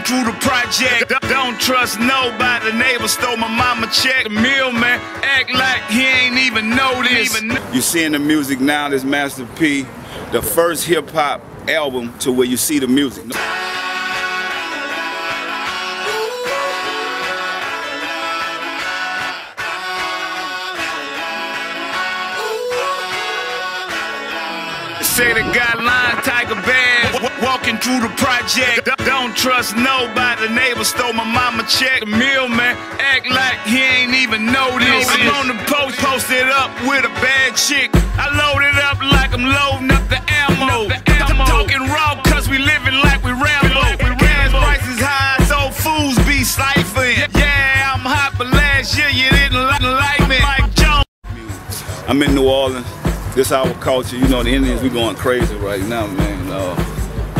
Walking through the project, don't trust nobody. The neighbor stole my mama check. The millman act like he ain't even know this. You seeing the music now, this Master P, the first hip-hop album to where you see the music. Say the guideline, Tiger Bears, walking through the project, don't trust nobody. The neighbor stole my mama check. The millman act like he ain't even know this. I'm on the post, posted up with a bad chick. I loaded up like I'm loading up the ammo. I'm talking raw cause we living like we Rambo. Gas prices high, so fools be siphoning. Yeah, I'm hot, but last year you didn't like me. I'm in New Orleans. This our culture, you know, the Indians, we going crazy right now, man.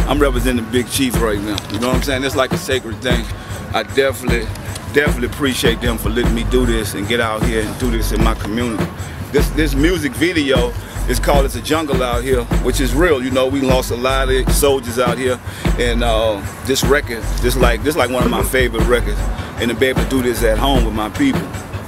I'm representing Big Chief right now, you know what I'm saying? It's like a sacred thing. I definitely appreciate them for letting me do this and get out here and do this in my community. This music video is called It's a Jungle Out Here, which is real, you know, we lost a lot of soldiers out here, and this record, this like one of my favorite records, and to be able to do this at home with my people,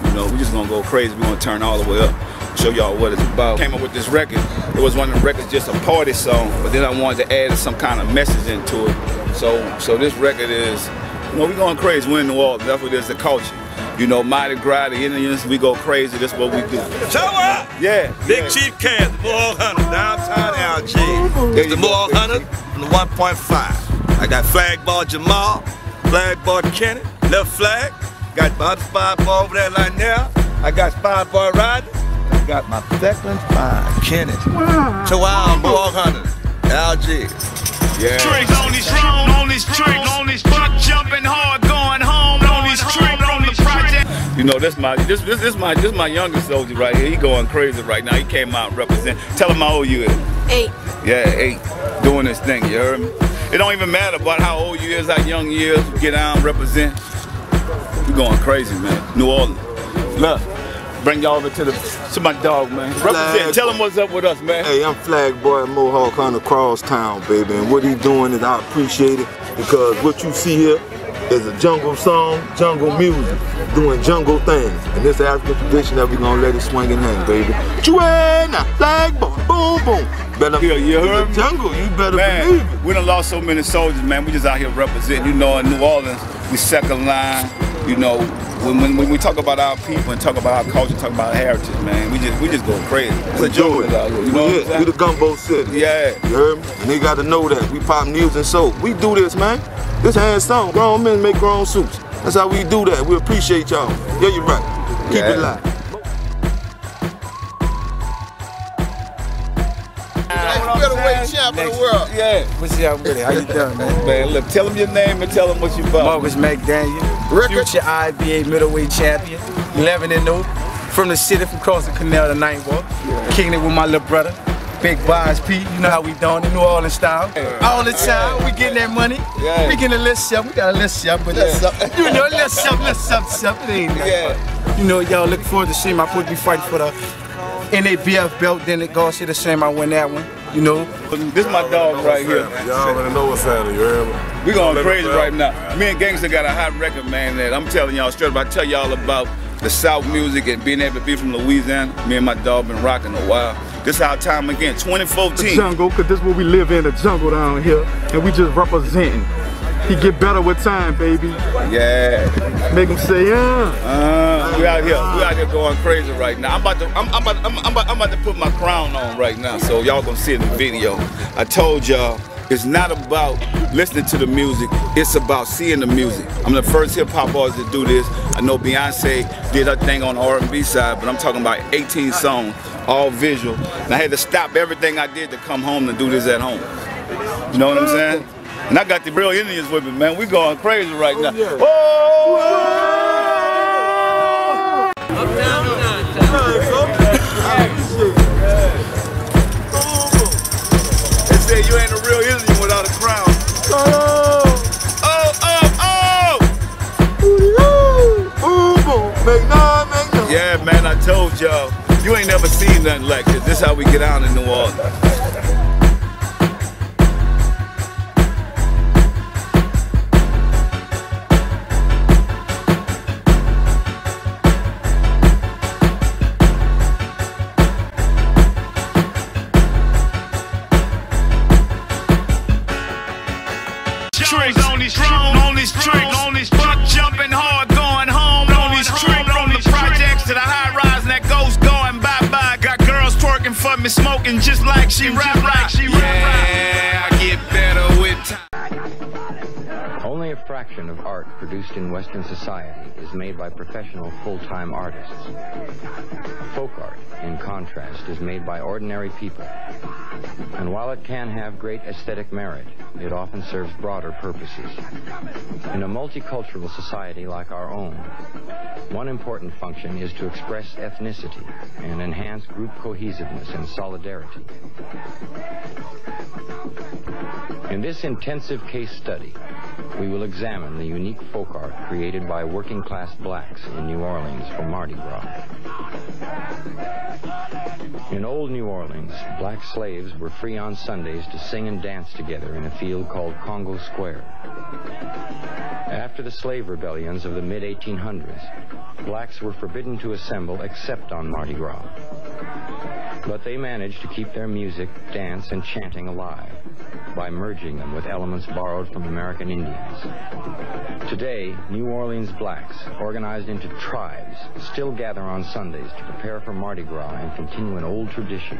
you know, we just gonna go crazy, we gonna turn all the way up. Show y'all what it's about. Came up with this record. It was one of the records, just a party song, but then I wanted to add some kind of message into it. So this record is, you know, we going crazy. We're in New Orleans. That's what it is, the culture. You know, Mardi Gras, the Indians, we go crazy. That's what we do. Show up! Yeah. Big Chief Cast, the Mohawk Hunter, downtown LG. It's the Mohawk Hunter from the 1.5. I got Flag Ball Jamal, Flag Ball Kenny, left flag. Got my other spy ball over there like now. I got spy ball Rodney. I got my second spy, Kenny. So I'm Mohawk Hunter, LG. Yeah. Tricks on this drone, on this trick, on this buck jumping hard, going home on this trick on the project. You know, this my youngest soldier right here. He going crazy right now. He came out and represent. Tell him how old you is. 8. Yeah, 8. Doing this thing, you heard me? It don't even matter about how old you is, how young you is. Get down, represent. We going crazy, man. New Orleans. Look. Bring y'all over to my dog, man. Represent. Tell him what's up with us, man. Hey, I'm Flag Boy Mohawk Hunter Crosstown, baby. And what he's doing is I appreciate it, because what you see here is a jungle song, jungle music, doing jungle things. And this African tradition that we gonna let it swing and hang, baby. Joanna, Flag Boy, boom, boom. Better, you heard me? Jungle, you better man, believe it. We done lost so many soldiers, man. We just out here representing. You know, in New Orleans, we second line. You know, when we talk about our people and talk about our culture, talk about our heritage, man, we just go crazy. It's a joke out here, you know what I'm saying? We the gumbo city. Yeah. You heard me? And they got to know that. We pop news and soap. We do this, man. This hands on. Grown men make grown suits. That's how we do that. We appreciate y'all. Yeah, you're right. Keep it live. Champ of the world. Yeah. What's up with it? How you doing, man? Man, look, tell him your name and tell him what you about. Marcus McDaniel, future IBA middleweight champion, 11-0, from the city, from across the canal to Ninth Ward. Kicking it with my little brother, Big Boss P. You know how we doing, the New Orleans style. All the time, we getting that money. Yeah. We getting a little something. We got a little something, but you know, a little something. It ain't nothing. Yeah. You know, y'all looking forward to seeing my supposed to be fighting for the NABF belt. Then it goes to the same. I win that one. You know, this is my dog right here. Y'all already know what's happening, you heard me? We going crazy right now. Me and Gangsta got a hot record, man, that I'm telling y'all straight up. I tell y'all about the South music and being able to be from Louisiana. Me and my dog been rocking a while. This is our time again, 2014. The jungle, cause this is what we live in, the jungle down here, and we just representing. He get better with time, baby. Yeah. Make him say, we out here going crazy right now. I'm about to put my crown on right now, so y'all gonna see it in the video. I told y'all, it's not about listening to the music, it's about seeing the music. I'm the first hip-hop artist to do this. I know Beyonce did her thing on the R&B side, but I'm talking about 18 songs, all visual. And I had to stop everything I did to come home and do this at home. You know what I'm saying? And I got the real Indians with me, man. We going crazy right now. Yeah. Whoa! Up, down, They say you ain't a real Indian without a crown. Yeah, man, I told y'all, you ain't never seen nothing like this. This is how we get out in New Orleans. tricks, on these drones, on these tricks, on these buck jumping hard, going home on these tricks. From the projects to the high rise, and that ghost going bye-bye. Got girls twerking for me, smoking just like she rap like she rap. Yeah, I get better with time. Only a fraction of art produced in Western society is made by professional full-time artists. Folk art, in contrast, is made by ordinary people. And while it can have great aesthetic merit, it often serves broader purposes. In a multicultural society like our own, one important function is to express ethnicity and enhance group cohesiveness and solidarity. In this intensive case study, we will examine the unique folk art created by working-class blacks in New Orleans for Mardi Gras. In old New Orleans, black slaves were free on Sundays to sing and dance together in a field called Congo Square. After the slave rebellions of the mid-1800s, blacks were forbidden to assemble except on Mardi Gras. But they managed to keep their music, dance, and chanting alive by merging them with elements borrowed from American Indians. Today, New Orleans blacks, organized into tribes, still gather on Sundays to prepare for Mardi Gras and continue an old tradition.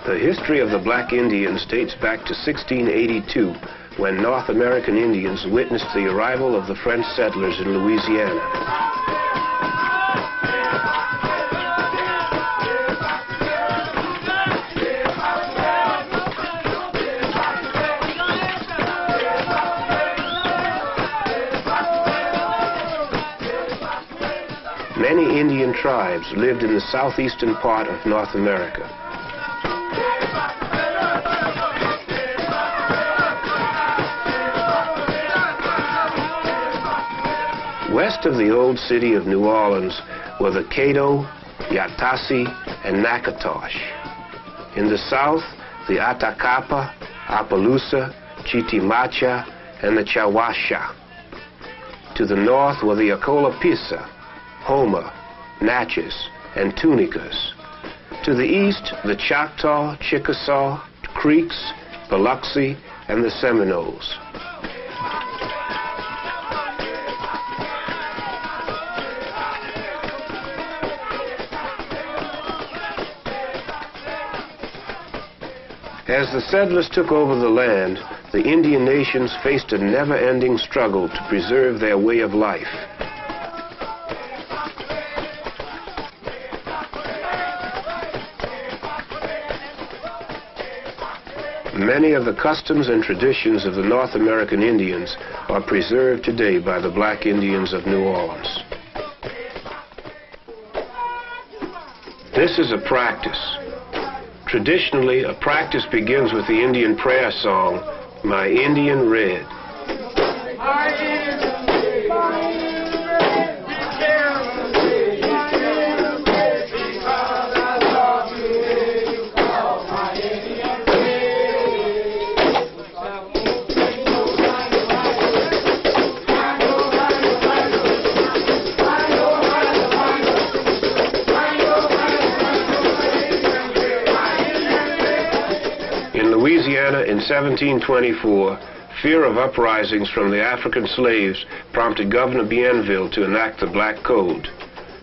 The history of the black Indians dates back to 1682, when North American Indians witnessed the arrival of the French settlers in Louisiana. Many Indian tribes lived in the southeastern part of North America. West of the old city of New Orleans were the Caddo, Yatasi, and Natchitoches. In the south, the Atacapa, Appaloosa, Chitimacha, and the Chawasha. To the north were the Acolapisa, Houma, Natchez, and Tunicas. To the east, the Choctaw, Chickasaw, Creeks, Biloxi, and the Seminoles. As the settlers took over the land, the Indian nations faced a never-ending struggle to preserve their way of life. Many of the customs and traditions of the North American Indians are preserved today by the black Indians of New Orleans. This is a practice. Traditionally, a practice begins with the Indian prayer song, My Indian Red. Louisiana in 1724, fear of uprisings from the African slaves prompted Governor Bienville to enact the Black Code.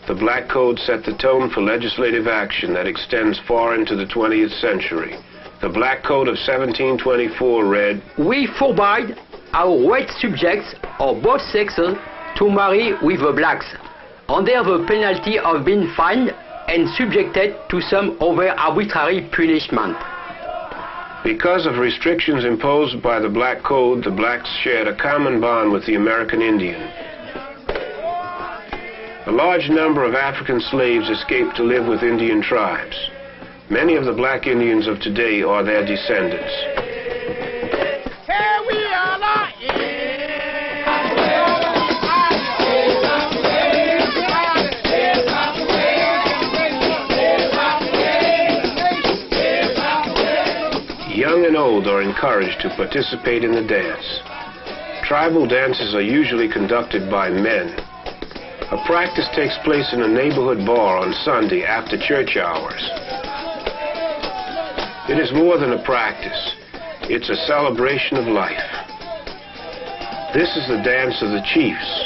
The Black Code set the tone for legislative action that extends far into the 20th century. The Black Code of 1724 read, We forbid our white subjects of both sexes to marry with the blacks, under the penalty of being fined and subjected to some other arbitrary punishment. Because of restrictions imposed by the Black Code, the blacks shared a common bond with the American Indian. A large number of African slaves escaped to live with Indian tribes. Many of the black Indians of today are their descendants. Here we are, old are encouraged to participate in the dance. Tribal dances are usually conducted by men. A practice takes place in a neighborhood bar on Sunday after church hours. It is more than a practice. It's a celebration of life. This is the dance of the chiefs.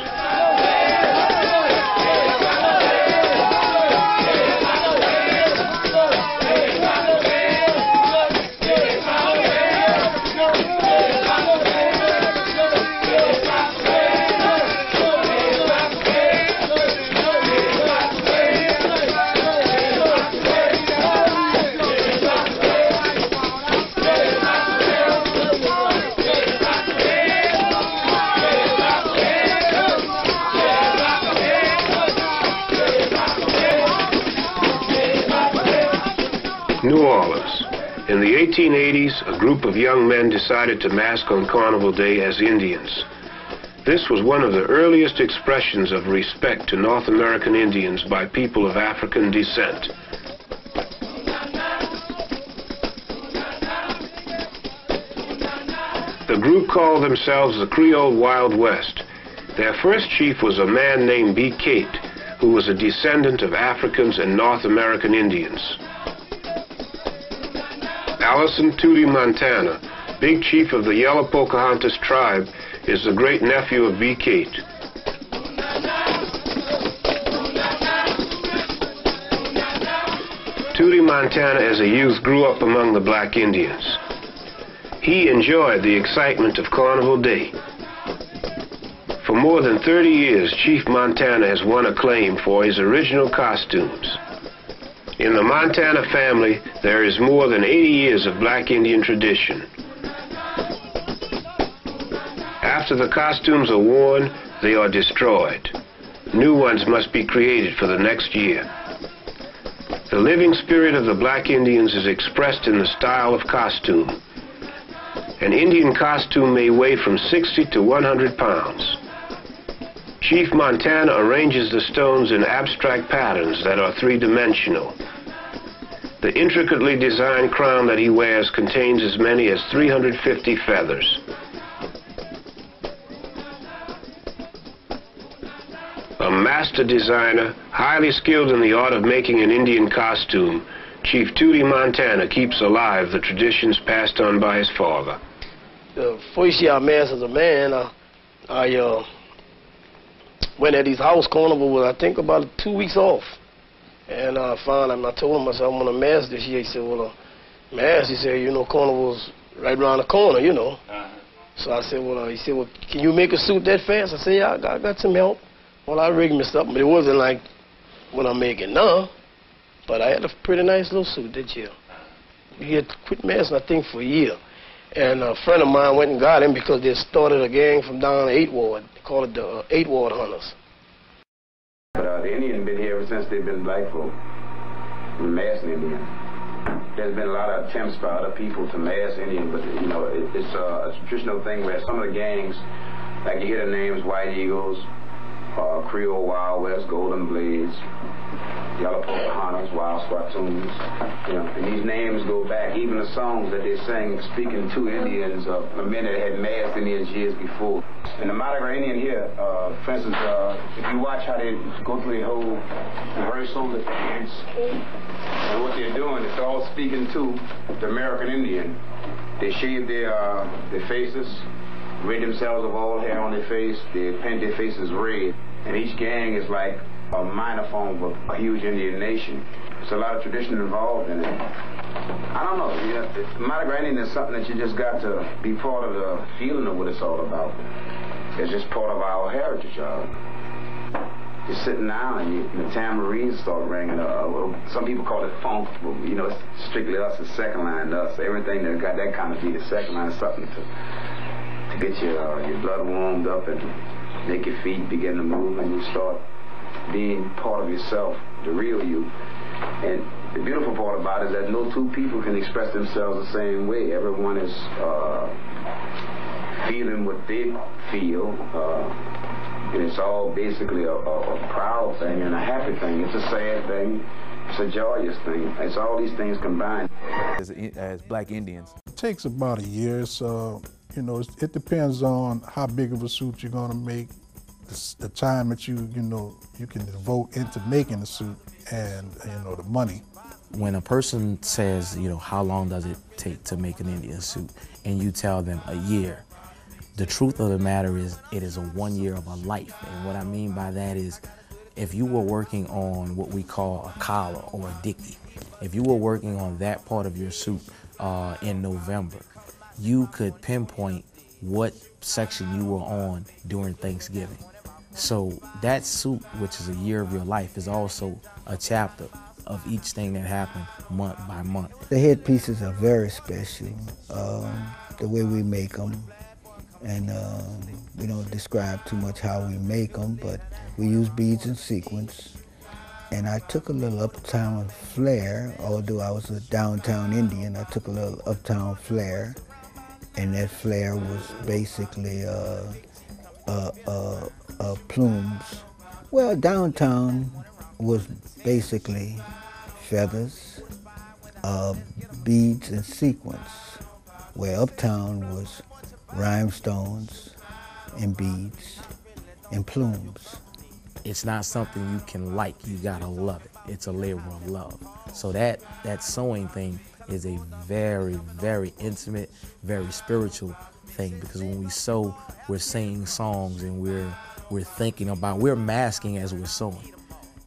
New Orleans. In the 1880s, a group of young men decided to mask on Carnival Day as Indians. This was one of the earliest expressions of respect to North American Indians by people of African descent. The group called themselves the Creole Wild West. Their first chief was a man named B. Kate, who was a descendant of Africans and North American Indians. Allison Tootie Montana, big chief of the Yellow Pocahontas tribe, is the great-nephew of B. Kate. Tootie Montana as a youth grew up among the black Indians. He enjoyed the excitement of Carnival Day. For more than 30 years, Chief Montana has won acclaim for his original costumes. In the Montana family, there is more than 80 years of black Indian tradition. After the costumes are worn, they are destroyed. New ones must be created for the next year. The living spirit of the black Indians is expressed in the style of costume. An Indian costume may weigh from 60 to 100 pounds. Chief Montana arranges the stones in abstract patterns that are three-dimensional. The intricately designed crown that he wears contains as many as 350 feathers. A master designer, highly skilled in the art of making an Indian costume, Chief Tootie Montana keeps alive the traditions passed on by his father. The first year I masked as a man, I went at his house carnival with, I think, about 2 weeks off. And I told him, I said, I'm going to mask this year. He said, well, mask? He said, you know, carnival's right around the corner, you know. So I said, well, he said, well, can you make a suit that fast? I said, yeah, I got some help. Well, I rigged me something, but it wasn't like what I'm making now. But I had a pretty nice little suit that year. He had quit masking, I think, for a year. And a friend of mine went and got him because they started a gang from down the 8th Ward. They called it the 8th Ward Hunters. But the Indian been here ever since they've been black folk, masked Indian. There's been a lot of attempts by other people to mask Indian, but you know, it's a traditional thing where some of the gangs, like you hear the names White Eagles, Creole Wild West, Golden Blades, Yellow Pocahontas, Wild Swatoons, you know, and these names go back. Even the songs that they sang speaking to Indians, men that had masked Indians years before. And the Mardi Gras Indian here, for instance, if you watch how they go through the whole rehearsal, and what they're doing, it's all speaking to the American Indian. They shave their faces, rid themselves of all hair on their face, they paint their faces red, and each gang is like a minor form of a huge Indian nation. There's a lot of tradition involved in it. I don't know, you know, Mardi Gras Indian is something that you just got to be part of the feeling of what it's all about. It's just part of our heritage. You're sitting down and the tambourines start ringing. Some people call it funk, but you know, it's strictly us, the second line to us. Everything that got that kind of beat, the second line is something to get your blood warmed up and make your feet begin to move, and you start being part of yourself, the real you. And the beautiful part about it is that no two people can express themselves the same way. Everyone is feeling what they feel, and it's all basically a proud thing and a happy thing. It's a sad thing. It's a joyous thing. It's all these things combined. As black Indians, takes about a year. So, you know, it depends on how big of a suit you're gonna make, the time that you can devote into making the suit, and, you know, the money. When a person says, you know, how long does it take to make an Indian suit, and you tell them a year, the truth of the matter is it is a 1 year of a life. And what I mean by that is, if you were working on what we call a collar or a dicky, if you were working on that part of your suit in November, you could pinpoint what section you were on during Thanksgiving. So that suit, which is a year of your life, is also a chapter of each thing that happened month by month. The headpieces are very special, the way we make them. And we don't describe too much how we make them, but we use beads and sequins. And I took a little uptown flair, although I was a downtown Indian, I took a little uptown flair. And that flair was basically plumes. Well, downtown was basically feathers, beads and sequins, where uptown was rhinestones and beads and plumes. It's not something you can like, you gotta love it. It's a labor of love. So that sewing thing is a very, very intimate, very spiritual thing, because when we sew, we're singing songs and we're thinking about, we're masking as we're sewing.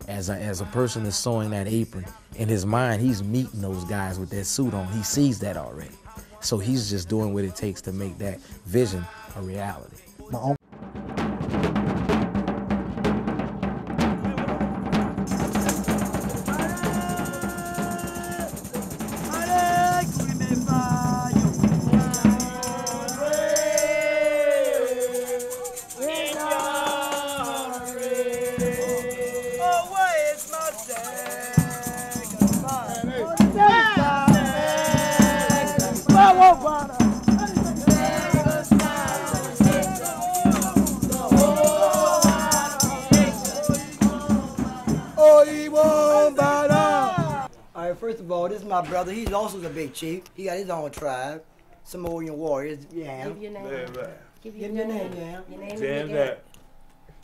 As a person is sewing that apron, in his mind, he's meeting those guys with that suit on. He sees that already. So he's just doing what it takes to make that vision a reality. First of all, this is my brother. He's also the big chief. He got his own tribe, Samoan warriors. Yeah. Give your name. Give your name, yeah. Your name is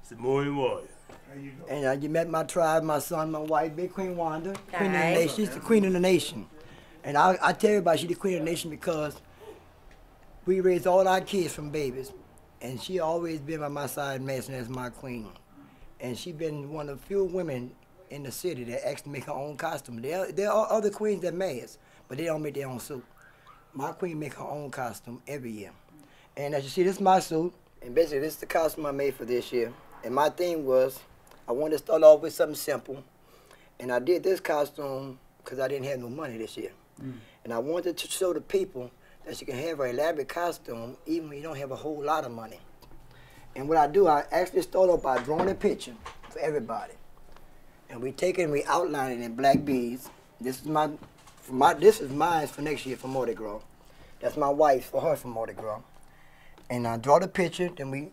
Samoan warrior. And you met my tribe, my son, my wife, Big Queen Wanda, Queen of the Nation. She's the Queen of the Nation. And I tell everybody she's the Queen of the Nation because we raised all our kids from babies. And she always been by my side, Mason, as my queen. And she been one of the few women in the city that actually make her own costume. There are other queens that mask, but they don't make their own suit. My queen make her own costume every year. And as you see, this is my suit, and basically this is the costume I made for this year. And my theme was, I wanted to start off with something simple, and I did this costume because I didn't have no money this year. And I wanted to show the people that you can have an elaborate costume even when you don't have a whole lot of money. And what I do, I actually start off by drawing a picture for everybody. And we take it and we outline it in black beads. This is mine for next year for Mardi Gras. That's my wife's for her for Mardi Gras. And I draw the picture, then we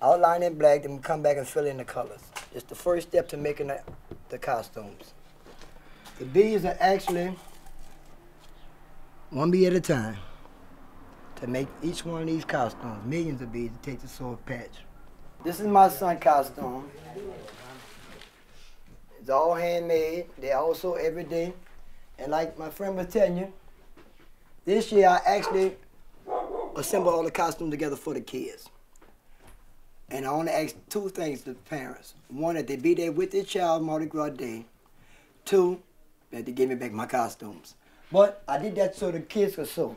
outline in black, then we come back and fill in the colors. It's the first step to making the costumes. The beads are actually one bead at a time to make each one of these costumes. Millions of beads to take the sword patch. This is my son costume. It's all handmade. They're also everyday. And like my friend was telling you, this year I actually assembled all the costumes together for the kids. And I want to ask two things to the parents. One, that they be there with their child Mardi Gras Day. Two, that they give me back my costumes. But I did that so the kids could sew.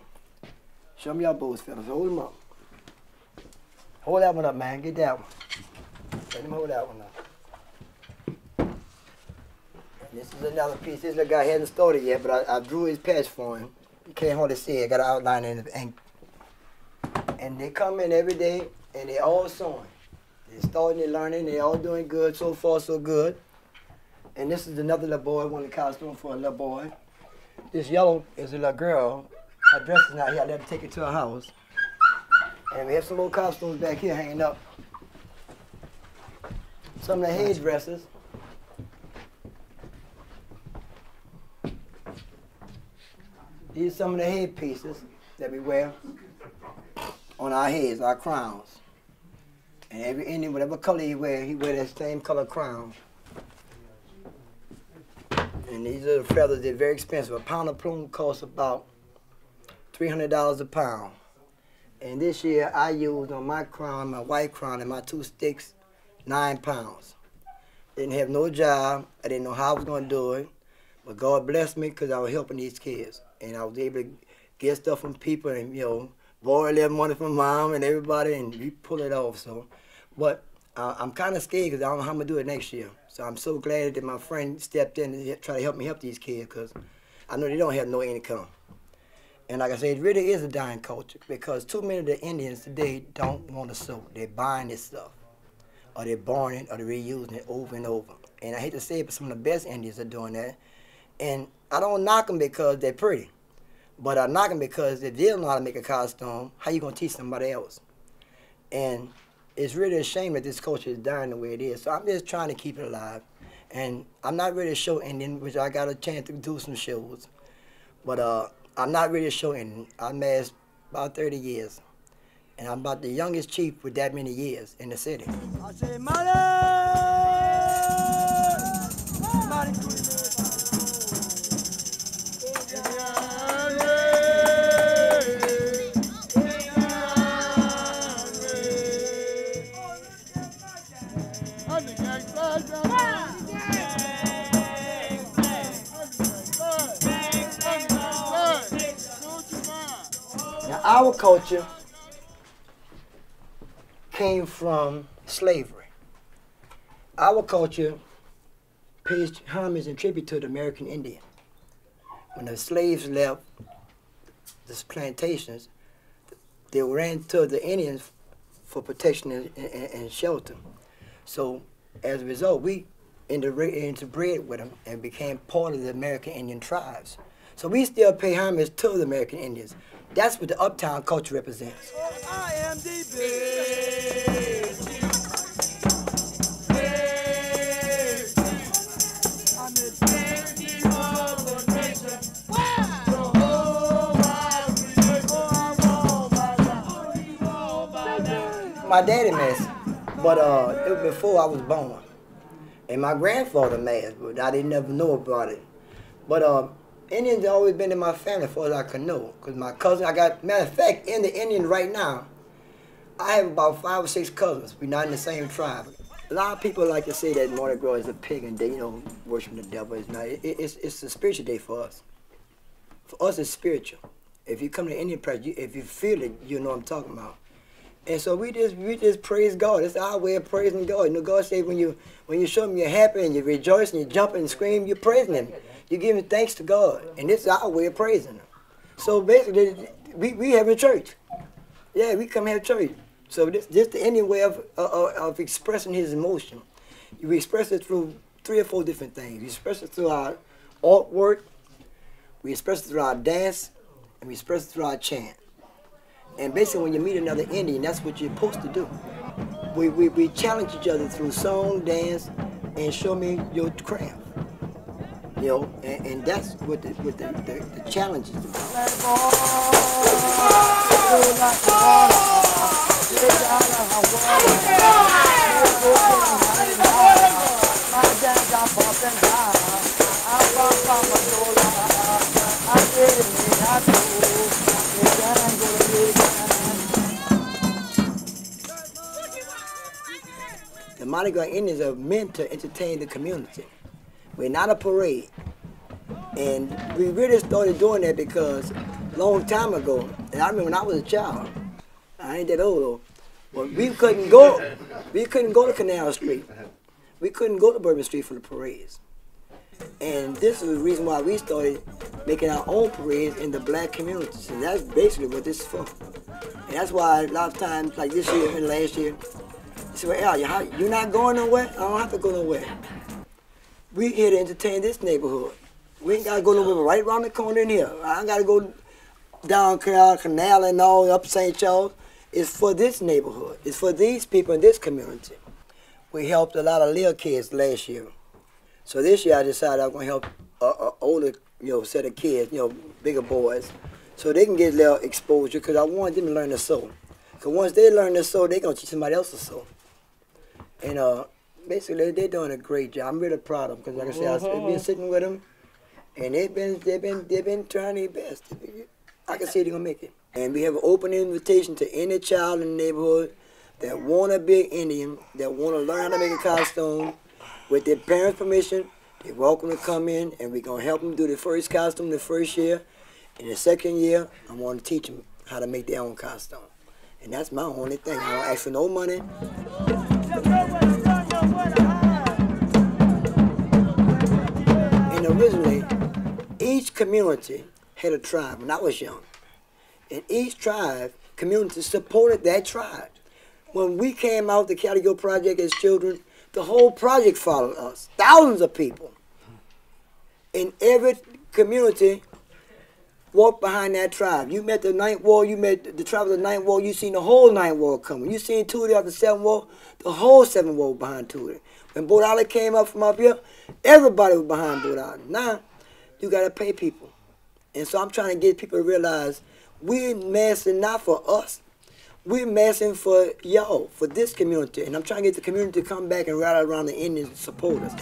Show me your bows, fellas. Hold them up. Hold that one up, man. Get that one. Let them hold that one up. This is another piece. This little guy hasn't started yet, but I drew his patch for him. You can't hardly see it. I got an outline in the ink. And they come in every day, and they all sewing. They're starting, they're learning, they're all doing good. So far, so good. And this is another little boy, one of the costumes for a little boy. This yellow is a little girl. Her dress is not here. I let her take it to her house. And we have some more costumes back here hanging up. Some of the hairdressers. These are some of the head pieces. that we wear on our heads, our crowns. And every Indian, whatever color he wear that same color crown. And these are the feathers, they're very expensive. A pound of plume costs about $300 a pound. And this year I used on my crown, my white crown, and my 2 sticks, 9 pounds. Didn't have no job. I didn't know how I was going to do it. But God blessed me because I was helping these kids. And I was able to get stuff from people and, you know, borrow a little money from mom and everybody, and we pull it off. So, but I'm kind of scared because I don't know how I'm going to do it next year. So I'm so glad that my friend stepped in and tried to help me help these kids because I know they don't have no income. And like I said, it really is a dying culture because too many of the Indians today don't want to sew. They're buying this stuff, or they're borrowing it, or they're reusing it over and over. And I hate to say it, but some of the best Indians are doing that. And I don't knock them because they're pretty, but I knock them because if they don't know how to make a costume, how you going to teach somebody else? And it's really a shame that this culture is dying the way it is. So I'm just trying to keep it alive. And I'm not really a show Indian, which I got a chance to do some shows. But I'm not really a show Indian. I masked about 30 years. And I'm about the youngest chief with that many years in the city. I say, now, our culture came from slavery. Our culture pays homage and tribute to the American Indian. When the slaves left the plantations, they ran to the Indians for protection and shelter. So as a result, we interbred with them and became part of the American Indian tribes. So we still pay homage to the American Indians. That's what the uptown culture represents. I am my daddy masked, but it was before I was born. And my grandfather masked, but I didn't never know about it. But Indians have always been in my family as far as I can know. Because my cousin, matter of fact, in the Indian right now, I have about 5 or 6 cousins. We're not in the same tribe. A lot of people like to say that Mardi Gras is a pagan day, you know, worshiping the devil. It's not. It's a spiritual day for us. For us, it's spiritual. If you come to Indian practice, if you feel it, you know what I'm talking about. And so we just praise God. It's our way of praising God. You know, God said when you show Him you're happy and you rejoice and you jump and scream, you're praising Him. You're giving thanks to God. And this is our way of praising Him. So basically, we have a church. Yeah, we come have church. So this the Indian way of expressing his emotion. We express it through 3 or 4 different things. We express it through our artwork, we express it through our dance, and we express it through our chant. And basically when you meet another Indian, that's what you're supposed to do. We challenge each other through song, dance, and show me your craft. You know, and that's what the challenge is about. The Mardi Gras Indians are meant to entertain the community. We're not a parade. And we really started doing that because a long time ago, and I remember when I was a child, I ain't that old though, but we couldn't go to Canal Street. We couldn't go to Bourbon Street for the parades. And this is the reason why we started making our own parades in the black communities. And that's basically what this is for. And that's why a lot of times, like this year and last year, they say, well, Al, you're not going nowhere? I don't have to go nowhere. We're here to entertain this neighborhood. We ain't got to go nowhere right around the corner in here. I ain't got to go down Canal and all up St. Charles. It's for this neighborhood. It's for these people in this community. We helped a lot of little kids last year. So this year I decided I was going to help an older set of kids, bigger boys. so they can get a little exposure, because I want them to learn to sew. Because once they learn to sew, they're going to teach somebody else to sew. And basically, they're doing a great job. I'm really proud of them, because like I said, I've been sitting with them, and they've been trying their best. I can see they're going to make it. And we have an open invitation to any child in the neighborhood that want to be an Indian, that want to learn how to make a costume. With their parents' permission, they're welcome to come in, and we're going to help them do the first costume the first year. In the second year, I want to teach them how to make their own costume. And that's my only thing. I don't ask for no money. And originally, each community had a tribe when I was young. And each tribe, community, supported that tribe. When we came out the Calico Project as children, the whole project followed us. Thousands of people. In every community walked behind that tribe. You met the Ninth Ward, you met the tribe of the Ninth Ward, you seen the whole Ninth Ward coming. You seen Tootie after the Seventh Ward, the whole Seventh Ward behind Tootie. When Boat Island came up from up here, everybody was behind Boat Island. Now, you got to pay people. And so I'm trying to get people to realize we're massing not for us. We're massing for y'all, for this community. And I'm trying to get the community to come back and rally around the Indians and support us.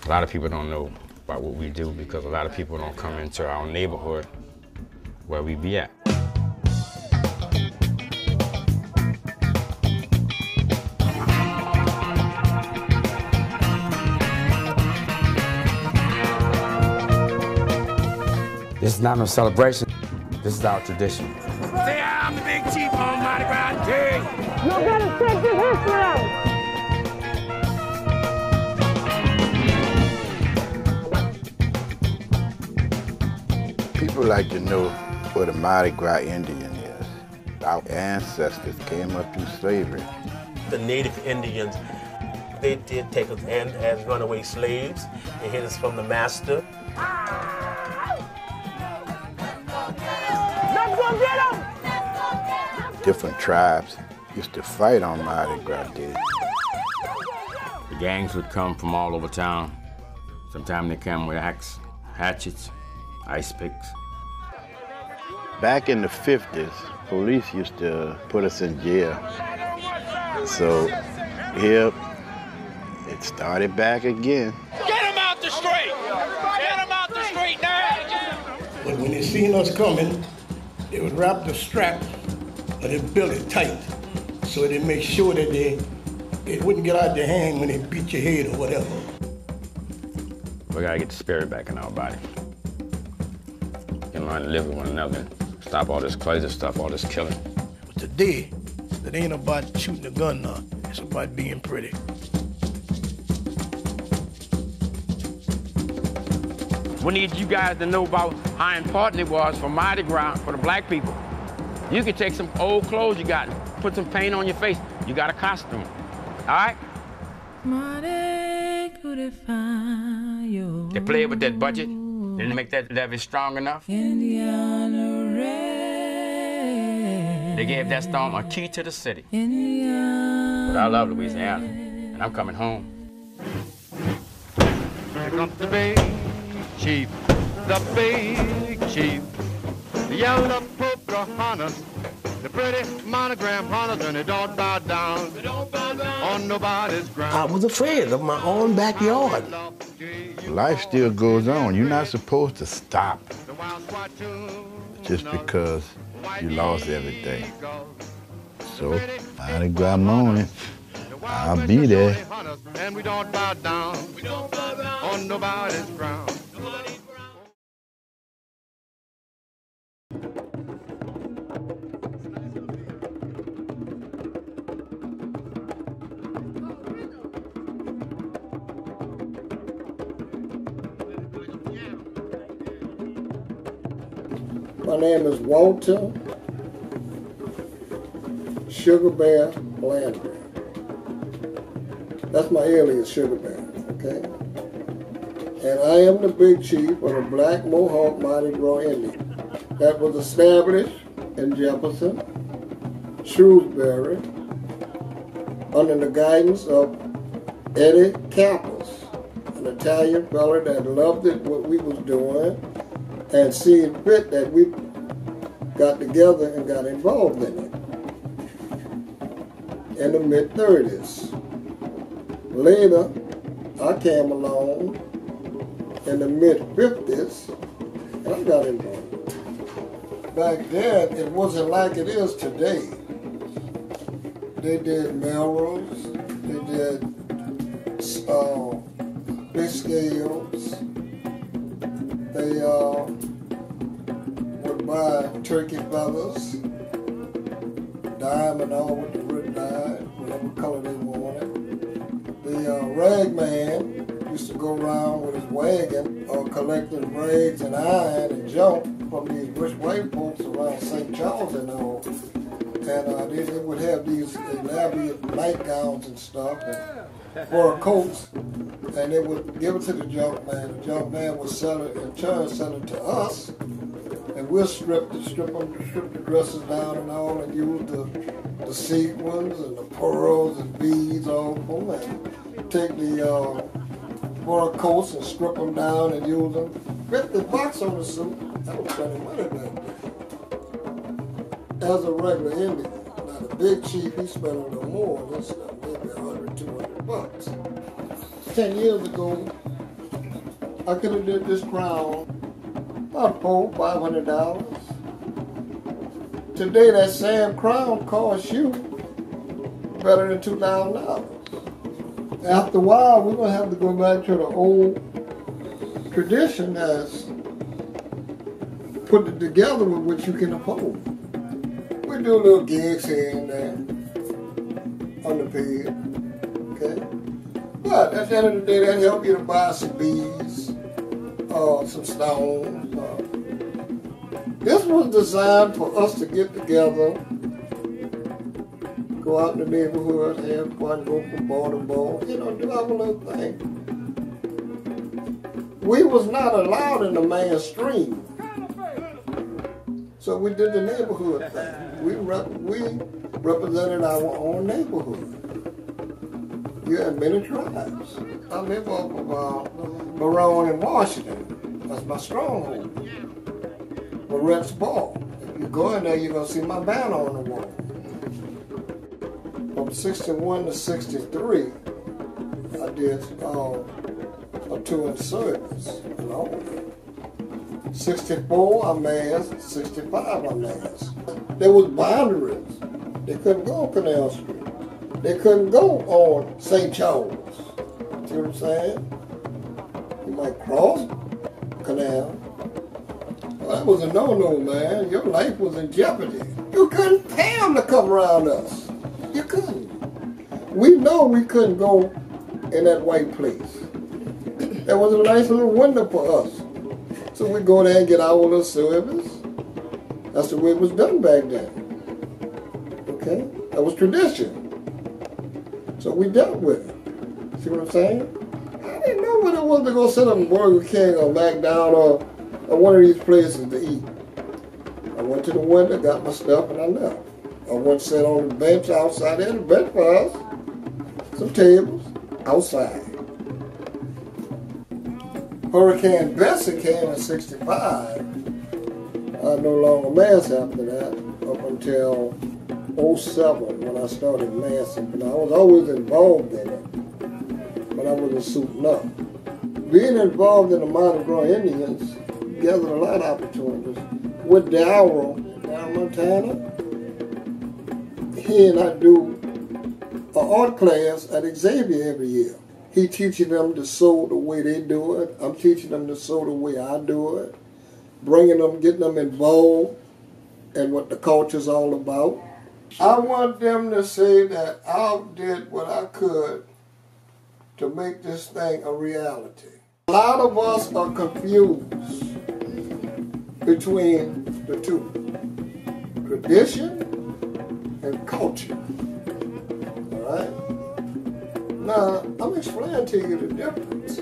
A lot of people don't know about what we do because a lot of people don't come into our neighborhood where we be at. This is not no celebration. This is our tradition. Say I'm the big chief on Mardi Gras Day. You better take this history out. People like to know what a Mardi Gras Indian is. Our ancestors came up through slavery. The native Indians, they did take us in as runaway slaves. They hid us from the master. Let's go get them! Different tribes used to fight on Mardi Gras Day. The gangs would come from all over town. Sometimes they come with axes, hatchets, ice picks. Back in the 50s, police used to put us in jail. So here, it started back again. Get him out the street! Get him out the street now! But when they seen us coming, they would wrap the strap, but they built it tight. So they make sure that it wouldn't get out of their hand when they beat your head or whatever. We gotta get the spirit back in our body. We can learn to live with one another. Stop all this crazy stuff, all this killing. But today, it ain't about shooting a gun now. It's about being pretty. We need you guys to know about how important it was for Mardi Gras for the black people. You can take some old clothes you got, put some paint on your face. You got a costume, all right? They play with that budget, didn't make that levy strong enough. They gave that storm a key to the city. But I love Louisiana, and I'm coming home. Here comes the big chief, the big chief, the yellow polka hunters, the pretty monogram hunters, and they don't bow down on nobody's ground. I was afraid of my own backyard. Life still goes on. You're not supposed to stop just because you lost everything. So, Mardi Gras morning, I'll be there. And we don't bow down on nobody's ground. My name is Walter Sugar Bear Landry. That's my alias, Sugar Bear, okay? And I am the big chief of the Black Mohawk Mardi Gras Indian that was established in Jefferson, Shrewsbury, under the guidance of Eddie Capples, an Italian fella that loved it, what we was doing, and seeing fit that we got together and got involved in it in the mid-30s. Later, I came along in the mid-50s and I got involved. Back then, it wasn't like it is today. They did melrose, they did big scales, they would buy turkey feathers, dye them and all with the root dye, whatever color they wanted. The rag man used to go around with his wagon collecting rags and iron and junk from these rich white folks around St. Charles and all. And they would have these elaborate nightgowns and stuff and fur coats, and they would give it to the junk man. The junk man would sell it, in turn sell it to us, and we'll strip the dresses down and all, and use the sequins and the pearls and beads off them, and take the fur coats and strip them down and use them. $50 on the suit, that was plenty of money back then. As a regular Indian, now the big chief, he spent a little more on this stuff, maybe $100, $200. 10 years ago, I could have did this crown about $400, $500. Today, that same crown costs you better than $2,000. After a while, we're going to have to go back to the old tradition that's put it together with what you can afford. We do little gigs here and there, underpaid, okay? But at the end of the day, that help you to buy some beads, some stones. This was designed for us to get together, go out in the neighborhood, have fun, go from ball to ball, you know, do our little thing. We was not allowed in the mainstream. So we did the neighborhood thing. We represented our own neighborhood. You had many tribes. I live off of Maroon and Washington. That's my stronghold. Moret's Ball. If you go in there, you're going to see my banner on the wall. From 61 to 63, I did a tour in service and all of that. 64, I masked. 65, I masked. There was boundaries. They couldn't go on Canal Street. They couldn't go on St. Charles. See what I'm saying? You might cross Canal. Well, that was a no-no, man. Your life was in jeopardy. You couldn't pay them to come around us. You couldn't. We know we couldn't go in that white place. There was a nice little window for us. So we go there and get our little service. That's the way it was done back then. Okay? That was tradition. So we dealt with it. See what I'm saying? I didn't know what it was to go sit up in Burger King or McDonald's or one of these places to eat. I went to the window, got my stuff, and I left. I went to sit on the bench outside there, the bench for us, some tables, outside. Hurricane Bessie came in 65. I no longer masked after that, up until 07 when I started massing. But I was always involved in it, but I wasn't suiting up. Being involved in the Mardi Gras Indians gathered a lot of opportunities. With Darryl Montana, he and I do an art class at Xavier every year. He teaching them to sew the way they do it. I'm teaching them to sew the way I do it. Bringing them, getting them involved in what the culture's all about. I want them to say that I did what I could to make this thing a reality. A lot of us are confused between the two, tradition and culture. All right? Now, I'm explaining to you the difference.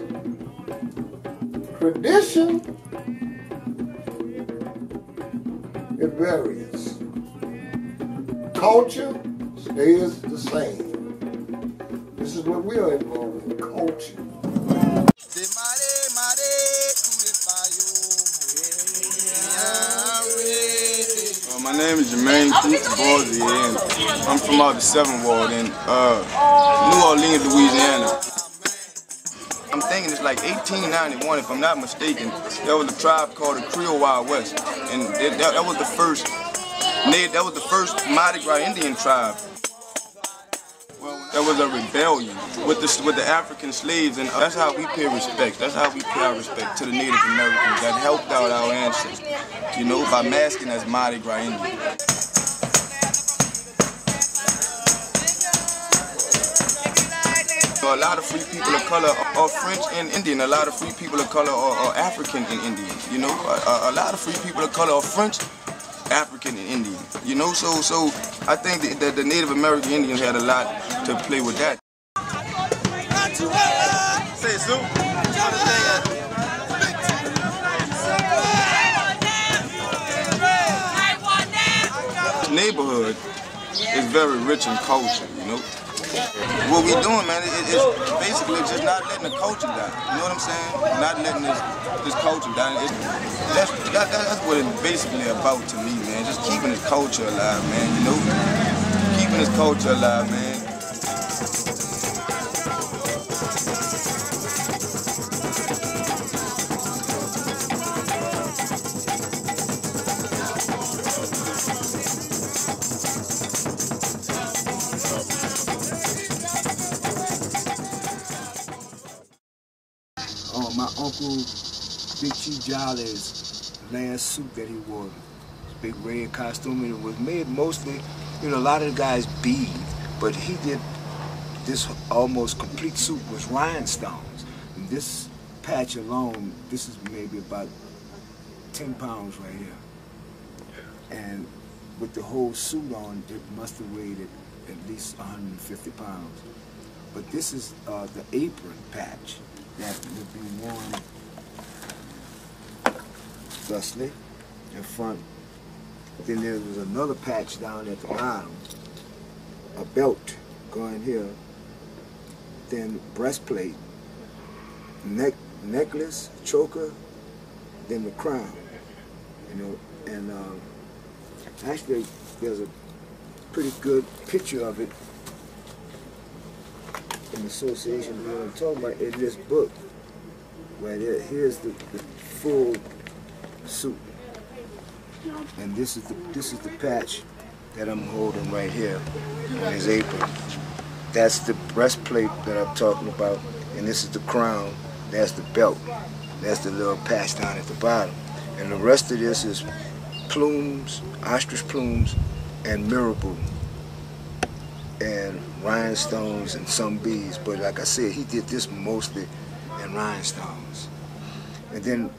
Tradition, it varies. Culture stays the same. This is what we are involved in, culture. My name is Jermaine Borsey, and I'm from out the 7th Ward in New Orleans, Louisiana. I'm thinking it's like 1891, if I'm not mistaken. There was a tribe called the Creole Wild West, and that was the first Mardi Gras Indian tribe. There was a rebellion with the African slaves, and that's how we pay respect. That's how we pay our respect to the Native Americans that helped out our ancestors, you know, by masking as Mardi Gras Indian. A lot of free people of color are French and Indian. A lot of free people of color are African and Indian. You know, a lot of free people of color are French, African, and Indian. You know, so I think that the Native American Indians had a lot to play with that. Say so. Neighborhood is very rich in culture, you know. What we doing, man, is basically just not letting the culture die. You know what I'm saying? Not letting this culture die. That's what it's basically about to me, man. Just keeping this culture alive, man. You know, keeping this culture alive, man. My uncle, Big Chief Jolly's last suit that he wore, his big red costume, and it was made mostly, you know, a lot of the guys bead, but he did this almost complete suit with rhinestones. And this patch alone, this is maybe about 10 pounds right here. And with the whole suit on, it must have weighed at least 150 pounds. But this is the apron patch that would be worn thusly in front. Then there was another patch down at the bottom, a belt going here, then breastplate, necklace, choker, then the crown, you know. And actually there's a pretty good picture of it in association with what I'm talking about in this book, where here's the full suit, and this is the patch that I'm holding right here on his apron. That's the breastplate that I'm talking about, and this is the crown. That's the belt. That's the little patch down at the bottom, and the rest of this is plumes, ostrich plumes, and marabou, and rhinestones and some beads. But like I said, he did this mostly in rhinestones. And then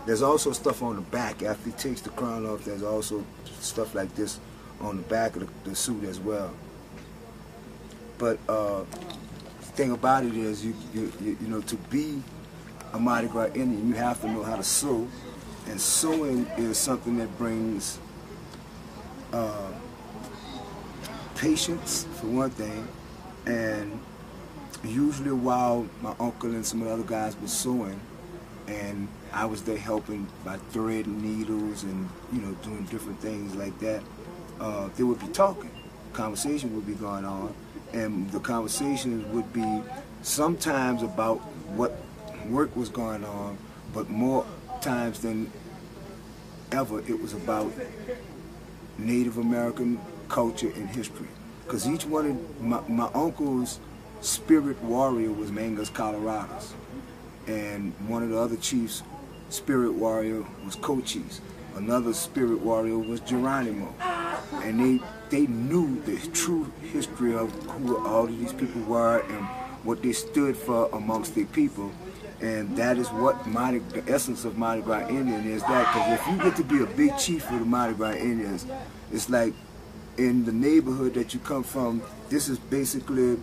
there's also stuff on the back. After he takes the crown off, there's also stuff like this on the back of the suit as well. But the thing about it is, you know, to be a Mardi Gras Indian, you have to know how to sew. And sewing is something that brings patience, for one thing, and usually while my uncle and some of the other guys were sewing, and I was there helping by threading needles and, you know, doing different things like that, they would be talking. Conversation would be going on, and the conversations would be sometimes about what work was going on, but more times than ever it was about Native American culture and history. Because each one of my uncle's spirit warrior was Mangus Colorados, and one of the other chiefs' spirit warrior was Cochise. Another spirit warrior was Geronimo, and they knew the true history of who all of these people were and what they stood for amongst their people. And that is what the essence of Mardi Gras Indian is, that because if you get to be a big chief for the Mardi Gras Indians, it's like in the neighborhood that you come from, this is basically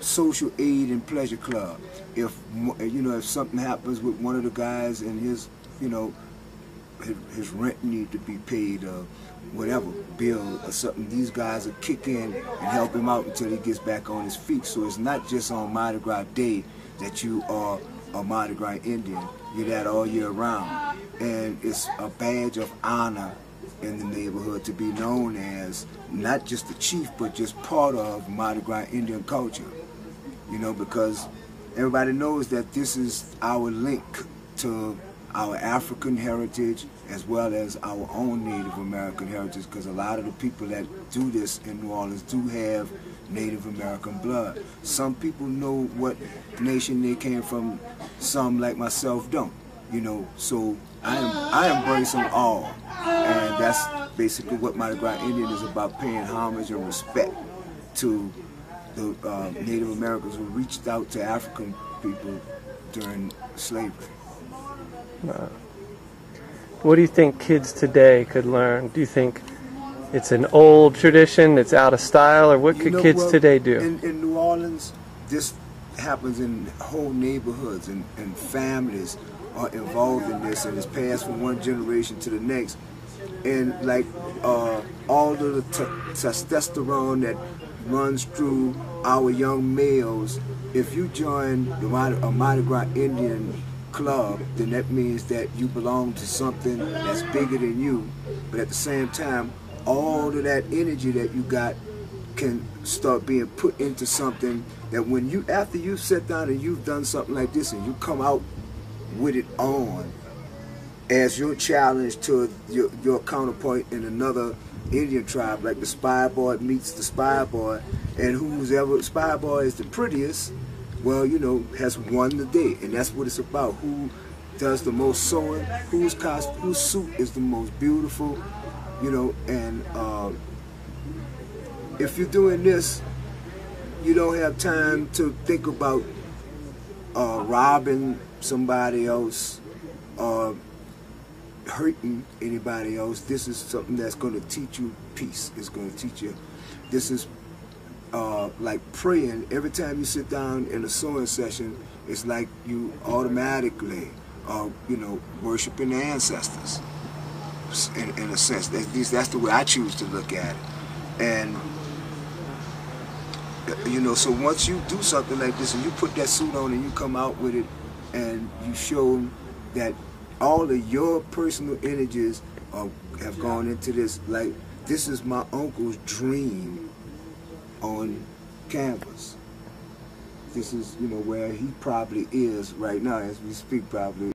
social aid and pleasure club. If if something happens with one of the guys and his his rent need to be paid or whatever, bill or something, these guys will kick in and help him out until he gets back on his feet. So it's not just on Mardi Gras Day that you are a Mardi Gras Indian. You're that all year round. And it's a badge of honor in the neighborhood to be known as not just the chief, but just part of Mardi Gras Indian culture. Because everybody knows that this is our link to our African heritage as well as our own Native American heritage, because a lot of the people that do this in New Orleans do have Native American blood. Some people know what nation they came from, some like myself don't, so I embrace them all. And that's basically what Mardi Gras Indian is about, paying homage and respect to the Native Americans who reached out to African people during slavery. What do you think kids today could learn? Do you think it's an old tradition that's out of style, or what could kids today do? In New Orleans, this happens in whole neighborhoods, and families are involved in this, and it's passed from one generation to the next. And like all of the testosterone that runs through our young males, if you join a Mardi Gras Indian club, then that means that you belong to something that's bigger than you. But at the same time, all of that energy that you got can start being put into something that when after you sit down and you've done something like this and you come out with it on as your challenge to your counterpart in another Indian tribe, like the Spy Boy meets the Spy Boy, and whoever Spy Boy is the prettiest, well, has won the day. And that's what it's about. Who does the most sewing, whose suit is the most beautiful, and if you're doing this, you don't have time to think about robbing somebody else or hurting anybody else. This is something that's going to teach you peace. It's going to teach you. This is like praying. Every time you sit down in a sewing session, it's like you automatically worshiping the ancestors. In a sense, at least that's the way I choose to look at it. And so once you do something like this and you put that suit on and you come out with it and you show them that all of your personal energies have gone into this, like this is my uncle's dream on canvas. This is where he probably is right now as we speak, probably